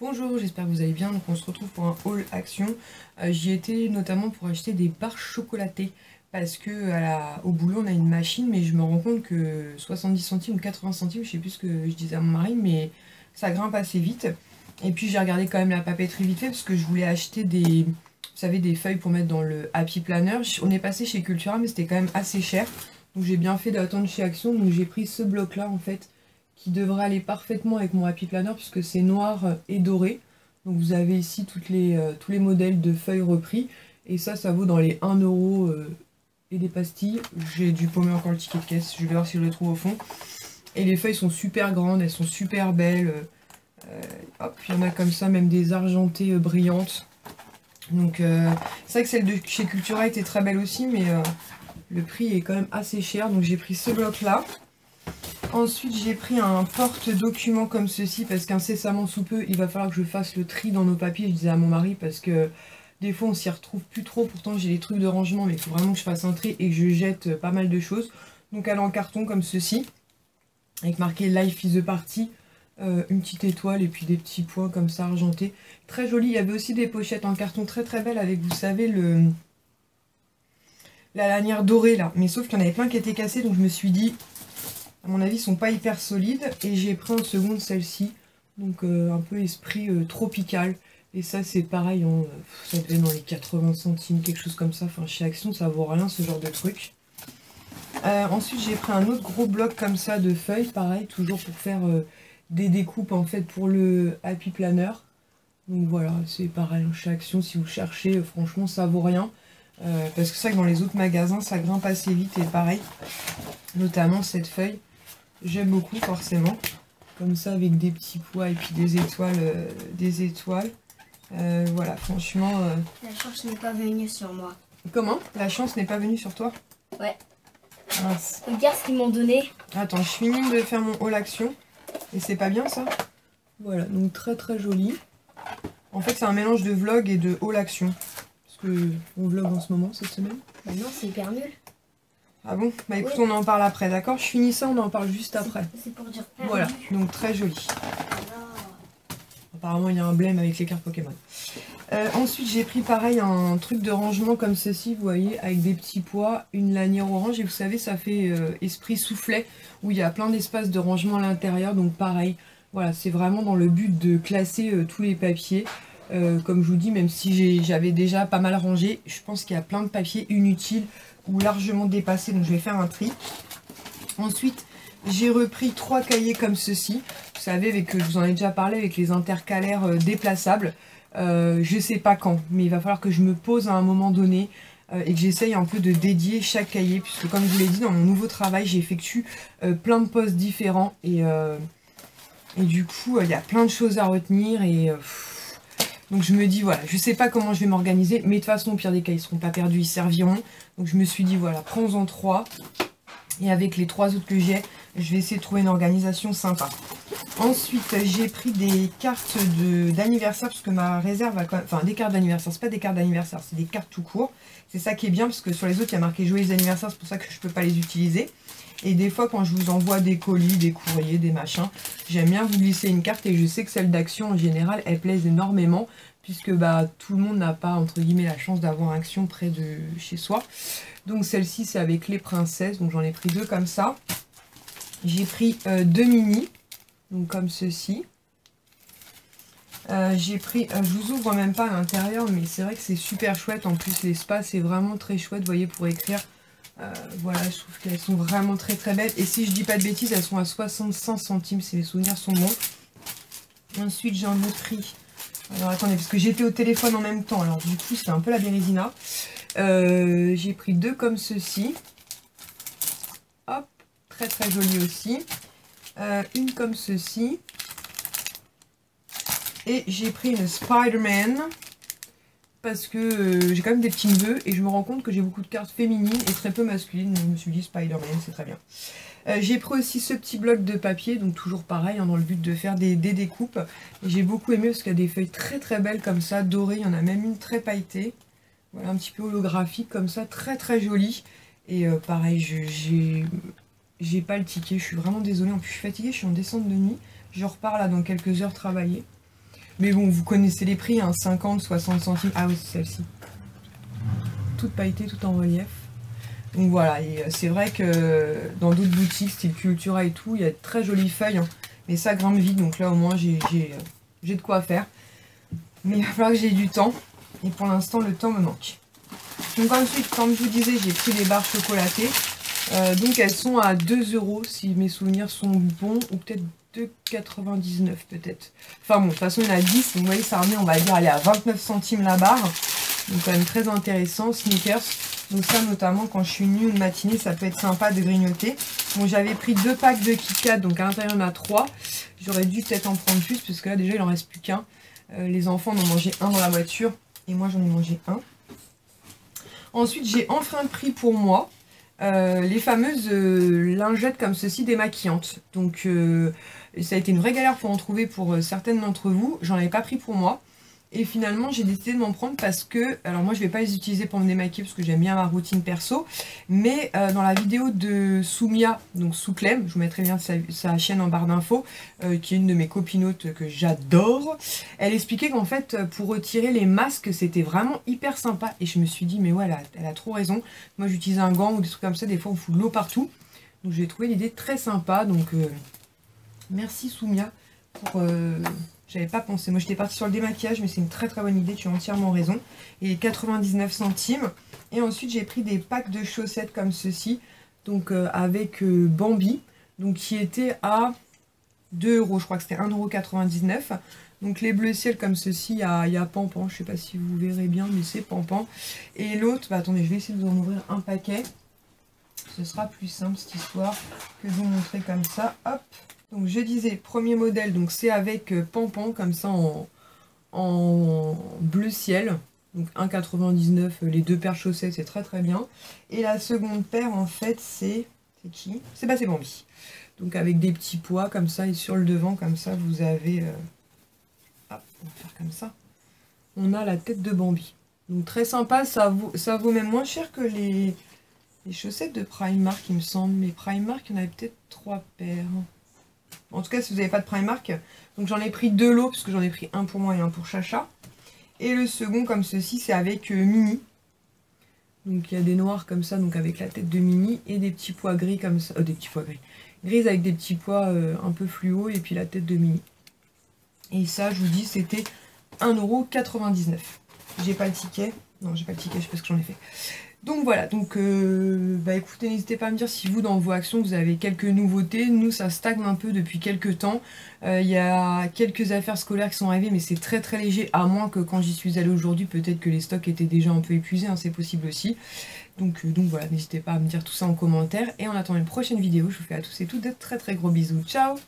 Bonjour, j'espère que vous allez bien. Donc on se retrouve pour un haul action. J'y étais notamment pour acheter des barres chocolatées parce que au boulot on a une machine, mais je me rends compte que 70 centimes ou 80 centimes, je sais plus ce que je disais à mon mari, mais ça grimpe assez vite. Et puis j'ai regardé quand même la papeterie vite fait parce que je voulais acheter des, vous savez, des feuilles pour mettre dans le Happy Planner. On est passé chez Cultura, mais c'était quand même assez cher. Donc j'ai bien fait d'attendre chez Action. Donc j'ai pris ce bloc là en fait, qui devrait aller parfaitement avec mon Happy Planner puisque c'est noir et doré. Donc vous avez ici tous les modèles de feuilles repris. Et ça vaut dans les 1 euro et des pastilles. J'ai dû paumer encore le ticket de caisse, je vais voir si je le trouve au fond. Et les feuilles sont super grandes, elles sont super belles. Hop, il y en a comme ça, même des argentées brillantes. Donc c'est vrai que celle de chez Cultura était très belle aussi, mais le prix est quand même assez cher. Donc j'ai pris ce bloc là. Ensuite j'ai pris un porte-document comme ceci parce qu'incessamment sous peu il va falloir que je fasse le tri dans nos papiers. Je disais à mon mari parce que des fois on s'y retrouve plus trop, pourtant j'ai les trucs de rangement, mais il faut vraiment que je fasse un tri et que je jette pas mal de choses. Donc elle est en carton comme ceci, avec marqué Life is a Party, une petite étoile et puis des petits points comme ça argentés. Très joli. Il y avait aussi des pochettes en carton très très belles avec, vous savez, la lanière dorée là, mais sauf qu'il y en avait plein qui étaient cassés, donc je me suis dit, à mon avis, ils sont pas hyper solides. Et j'ai pris en seconde celle-ci. Donc un peu esprit tropical. Et ça c'est pareil, ça devait dans les 80 centimes, quelque chose comme ça. Enfin chez Action ça vaut rien ce genre de truc. Ensuite j'ai pris un autre gros bloc comme ça de feuilles. Pareil, toujours pour faire des découpes en fait pour le Happy Planner. Donc voilà, c'est pareil chez Action, si vous cherchez, franchement ça vaut rien. Parce que c'est vrai que dans les autres magasins ça grimpe assez vite. Et pareil, notamment cette feuille. J'aime beaucoup forcément, comme ça avec des petits pois et puis des étoiles. Voilà, franchement... La chance n'est pas venue sur moi. Comment? La chance n'est pas venue sur toi? Ouais. Mince. Regarde ce qu'ils m'ont donné. Attends, je finis de faire mon haul action. Et c'est pas bien ça? Voilà, donc très très joli. En fait c'est un mélange de vlog et de haul action. Parce que on vlog en ce moment cette semaine. Bah non, c'est hyper nul. Ah bon? Bah écoute, Oui. on en parle après, d'accord? Je finis ça, on en parle juste après. C'est pour dire Voilà, donc très joli. Apparemment il y a un blême avec les cartes Pokémon. Ensuite j'ai pris pareil un truc de rangement comme ceci, vous voyez, avec des petits pois, une lanière orange. Et vous savez ça fait esprit soufflet, où il y a plein d'espace de rangement à l'intérieur. Donc pareil, voilà, c'est vraiment dans le but de classer tous les papiers. Comme je vous dis, même si j'avais déjà pas mal rangé, je pense qu'il y a plein de papiers inutiles ou largement dépassés. Donc je vais faire un tri. Ensuite j'ai repris 3 cahiers comme ceci. Vous savez, je vous en ai déjà parlé, avec les intercalaires déplaçables. Je sais pas quand, mais il va falloir que je me pose à un moment donné et que j'essaye un peu de dédier chaque cahier. Puisque comme je vous l'ai dit, dans mon nouveau travail, j'effectue plein de postes différents. Et du coup, il y a plein de choses à retenir. Donc je me dis, voilà, je sais pas comment je vais m'organiser. Mais de toute façon, au pire des cas, ils seront pas perdus, ils serviront. Donc je me suis dit, voilà, prends-en 3. Et avec les 3 autres que j'ai, je vais essayer de trouver une organisation sympa. Ensuite, j'ai pris des cartes d'anniversaire, parce que ma réserve a quand même... Enfin, des cartes d'anniversaire, c'est pas des cartes d'anniversaire, c'est des cartes tout court. C'est ça qui est bien, parce que sur les autres, il y a marqué joyeux anniversaire, c'est pour ça que je peux pas les utiliser. Et des fois, quand je vous envoie des colis, des courriers, des machins, j'aime bien vous glisser une carte, et je sais que celle d'Action, en général, elle plaise énormément, puisque bah, tout le monde n'a pas, entre guillemets, la chance d'avoir Action près de chez soi. Donc celle-ci, c'est avec les princesses, donc j'en ai pris 2 comme ça. J'ai pris 2 mini, donc comme ceci. J'ai pris, je vous ouvre même pas à l'intérieur, mais c'est vrai que c'est super chouette. En plus, l'espace est vraiment très chouette, vous voyez, pour écrire. Voilà, je trouve qu'elles sont vraiment très très belles. Et si je dis pas de bêtises, elles sont à 65 centimes, si les souvenirs sont bons. Ensuite, j'en ai pris... Alors attendez, parce que j'étais au téléphone en même temps, alors du coup, c'est un peu la bérésina. J'ai pris 2 comme ceci. Hop, très très joli aussi. Une comme ceci. Et j'ai pris une Spider-Man. Parce que j'ai quand même des petits neveux. Et je me rends compte que j'ai beaucoup de cartes féminines et très peu masculines. Donc je me suis dit Spider-Man, c'est très bien. J'ai pris aussi ce petit bloc de papier. Donc toujours pareil, hein, dans le but de faire des découpes. J'ai beaucoup aimé parce qu'il y a des feuilles très très belles comme ça, dorées. Il y en a même une très pailletée. Voilà, un petit peu holographique comme ça, très très jolie. Et pareil, j'ai pas le ticket, je suis vraiment désolée. En plus, je suis fatiguée, je suis en descente de nuit. Je repars là dans quelques heures travailler. Mais bon, vous connaissez les prix, hein, 50, 60 centimes. Ah oui, c'est celle-ci. Toute pailletée, tout en relief. Donc voilà, et c'est vrai que dans d'autres boutiques, style Cultura et tout, il y a de très jolies feuilles. Hein, mais ça grimpe vite, donc là au moins j'ai de quoi faire. Mais il va falloir que j'ai du temps. Et pour l'instant, le temps me manque. Donc ensuite, comme je vous disais, j'ai pris des barres chocolatées. Donc elles sont à 2 € si mes souvenirs sont bons. Ou peut-être 2,99 peut-être. Enfin bon, de toute façon il y en a 10. Donc vous voyez, ça remet, on va dire, aller à 29 centimes la barre. Donc quand même très intéressant. Snickers. Donc ça notamment quand je suis nue une matinée, ça peut être sympa de grignoter. Bon, j'avais pris 2 packs de Kit Kat. Donc à l'intérieur il y en a 3. J'aurais dû peut-être en prendre plus. Parce que là déjà il en reste plus qu'un. Les enfants en ont mangé un dans la voiture. Et moi j'en ai mangé un. Ensuite j'ai enfin pris pour moi les fameuses lingettes comme ceci démaquillantes. Donc ça a été une vraie galère pour en trouver pour certaines d'entre vous. J'en avais pas pris pour moi. Et finalement j'ai décidé de m'en prendre parce que, alors moi je vais pas les utiliser pour me démaquiller parce que j'aime bien ma routine perso. Mais dans la vidéo de Soumia, donc Souclem, je vous mettrai bien sa chaîne en barre d'infos, qui est une de mes copinotes que j'adore. Elle expliquait qu'en fait pour retirer les masques c'était vraiment hyper sympa. Et je me suis dit mais ouais elle a trop raison. Moi j'utilise un gant ou des trucs comme ça, des fois on fout de l'eau partout. Donc j'ai trouvé l'idée très sympa. Donc merci Soumia pour... J'avais pas pensé. Moi, j'étais partie sur le démaquillage, mais c'est une très très bonne idée. Tu as entièrement raison. Et 99 centimes. Et ensuite, j'ai pris des packs de chaussettes comme ceci. Donc, avec Bambi. Donc, qui était à 2 €. Je crois que c'était 1,99 €. Donc, les bleus ciel comme ceci. Il y a Pampan. Je sais pas si vous verrez bien, mais c'est Pampan. Et l'autre, bah, attendez, je vais essayer de vous en ouvrir un paquet. Ce sera plus simple cette histoire que de vous montrer comme ça. Hop. Donc je disais, premier modèle, donc c'est avec Pampan, comme ça en bleu ciel. Donc 1,99 €, les 2 paires chaussettes, c'est très très bien. Et la seconde paire, en fait, c'est qui? C'est Bambi. Donc avec des petits pois comme ça, et sur le devant, comme ça, vous avez... Hop, on va faire comme ça. On a la tête de Bambi. Donc très sympa, ça vaut même moins cher que les chaussettes de Primark, il me semble. Mais Primark, il y en avait peut-être 3 paires. En tout cas, si vous n'avez pas de Primark, donc j'en ai pris 2 lots, parce que j'en ai pris un pour moi et un pour Chacha. Et le second, comme ceci, c'est avec Minnie. Donc il y a des noirs comme ça, donc avec la tête de Minnie, et des petits pois gris comme ça. Des petits pois gris. Grises avec des petits pois un peu fluo, et puis la tête de Minnie. Et ça, je vous dis, c'était 1,99 €. J'ai pas le ticket. Non, j'ai pas le ticket, je sais pas ce que j'en ai fait. Donc voilà, donc bah écoutez, n'hésitez pas à me dire si vous, dans vos actions, vous avez quelques nouveautés. Nous, ça stagne un peu depuis quelques temps. Il y a quelques affaires scolaires qui sont arrivées, mais c'est très très léger, à moins que quand j'y suis allée aujourd'hui, peut-être que les stocks étaient déjà un peu épuisés, hein, c'est possible aussi. Donc voilà, n'hésitez pas à me dire tout ça en commentaire. Et en attendant une prochaine vidéo, je vous fais à tous et toutes de très très gros bisous. Ciao!